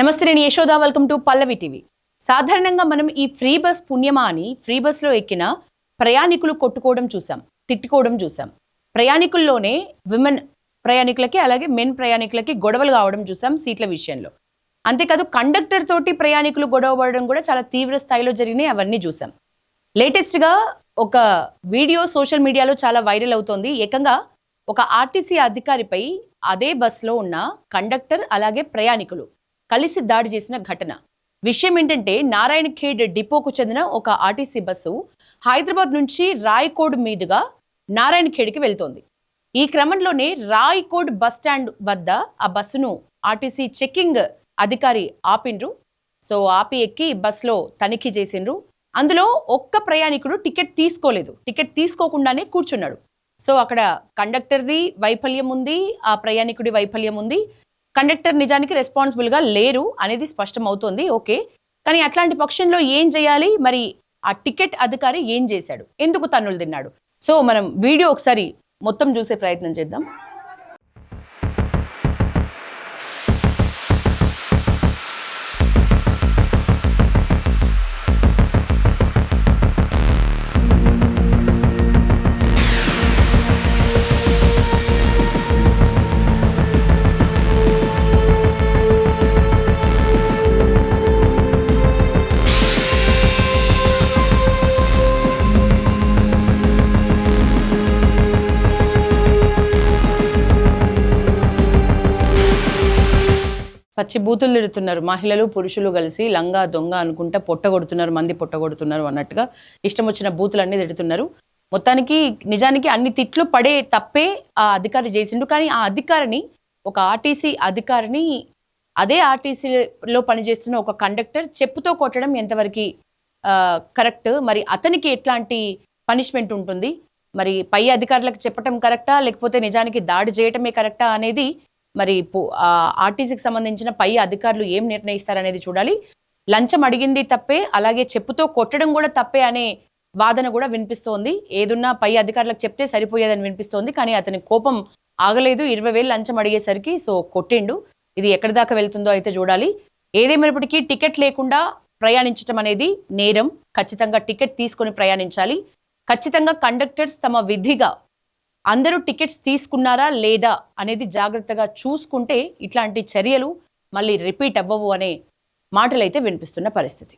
నమస్తే, నేను Yashoda. Welcome to Pallavi TV. సాధారణంగా మనం ఈ ఫ్రీ బస్ పుణ్యమా అని ఫ్రీ బస్లో ఎక్కిన ప్రయాణికులు కొట్టుకోవడం చూసాం, తిట్టుకోవడం చూసాం. ప్రయాణికుల్లోనే విమెన్ ప్రయాణికులకి అలాగే మెన్ ప్రయాణికులకి గొడవలు కావడం చూసాం సీట్ల విషయంలో. అంతేకాదు కండక్టర్ తోటి ప్రయాణికులు గొడవ పడడం కూడా చాలా తీవ్ర స్థాయిలో జరిగినాయి. అవన్నీ చూసాం. లేటెస్ట్గా ఒక వీడియో సోషల్ మీడియాలో చాలా వైరల్ అవుతోంది. ఏకంగా ఒక ఆర్టీసీ అధికారిపై అదే బస్లో ఉన్న కండక్టర్ అలాగే ప్రయాణికులు కలిసి దాడి చేసిన ఘటన. విషయం ఏంటంటే, నారాయణఖేడ్ డిపోకు చెందిన ఒక ఆర్టీసీ బస్సు హైదరాబాద్ నుంచి రాయ్కోడ్ మీదుగా నారాయణఖేడ్కి వెళ్తోంది. ఈ క్రమంలోనే రాయ్కోడ్ బస్ స్టాండ్ వద్ద ఆ బస్సును ఆర్టీసీ చెక్కింగ్ అధికారి ఆపిండ్రు. సో ఆపి ఎక్కి బస్సులో తనిఖీ చేసిండ్రు. అందులో ఒక్క ప్రయాణికుడు టికెట్ తీసుకోలేదు. టికెట్ తీసుకోకుండానే కూర్చున్నాడు. సో అక్కడ కండక్టర్ది వైఫల్యం ఉంది, ఆ ప్రయాణికుడి వైఫల్యం ఉంది. కండక్టర్ నిజానికి రెస్పాన్సిబుల్గా లేరు అనేది స్పష్టం అవుతోంది. ఓకే, కానీ అట్లాంటి పక్షంలో ఏం చేయాలి? మరి ఆ టికెట్ అధికారి ఏం చేశాడు? ఎందుకు తన్నులు తిన్నాడు? సో మనం వీడియో ఒకసారి మొత్తం చూసే ప్రయత్నం చేద్దాం. పచ్చి బూతులు తిడుతున్నారు. మహిళలు పురుషులు కలిసి లంగా దొంగ అనుకుంటా పొట్టగొడుతున్నారు, మంది పొట్టగొడుతున్నారు అన్నట్టుగా ఇష్టం వచ్చిన బూతులన్నీ తిడుతున్నారు. మొత్తానికి నిజానికి అన్ని తిట్లు పడే తప్పే ఆ అధికారి చేసిండు. కానీ ఆ అధికారిని, ఒక ఆర్టీసీ అధికారిని, అదే ఆర్టీసీలో పనిచేస్తున్న ఒక కండక్టర్ చెప్పుతో కొట్టడం ఎంతవరకు కరెక్ట్? మరి అతనికి ఎట్లాంటి పనిష్మెంట్ ఉంటుంది? మరి పై అధికారులకు చెప్పటం కరెక్టా, లేకపోతే నిజానికి దాడి చేయటమే కరెక్టా అనేది మరి ఆర్టీసీకి సంబంధించిన పై అధికారులు ఏం నిర్ణయిస్తారనేది చూడాలి. లంచం అడిగింది తప్పే, అలాగే చెప్పుతో కొట్టడం కూడా తప్పే అనే వాదన కూడా వినిపిస్తోంది. ఏదున్నా పై అధికారులకు చెప్తే సరిపోయేదని వినిపిస్తోంది. కానీ అతని కోపం ఆగలేదు. 20,000 లంచం అడిగేసరికి సో కొట్టిండు. ఇది ఎక్కడి దాకా వెళ్తుందో అయితే చూడాలి. ఏదేమైనప్పటికీ టికెట్ లేకుండా ప్రయాణించడం అనేది నేరం. ఖచ్చితంగా టికెట్ తీసుకొని ప్రయాణించాలి. ఖచ్చితంగా కండక్టర్స్ తమ విధిగా అందరూ టికెట్స్ తీసుకున్నారా లేదా అనేది జాగ్రత్తగా చూసుకుంటే ఇట్లాంటి చర్యలు మళ్ళీ రిపీట్ అవ్వవు అనే మాటలైతే వినిపిస్తున్న పరిస్థితి.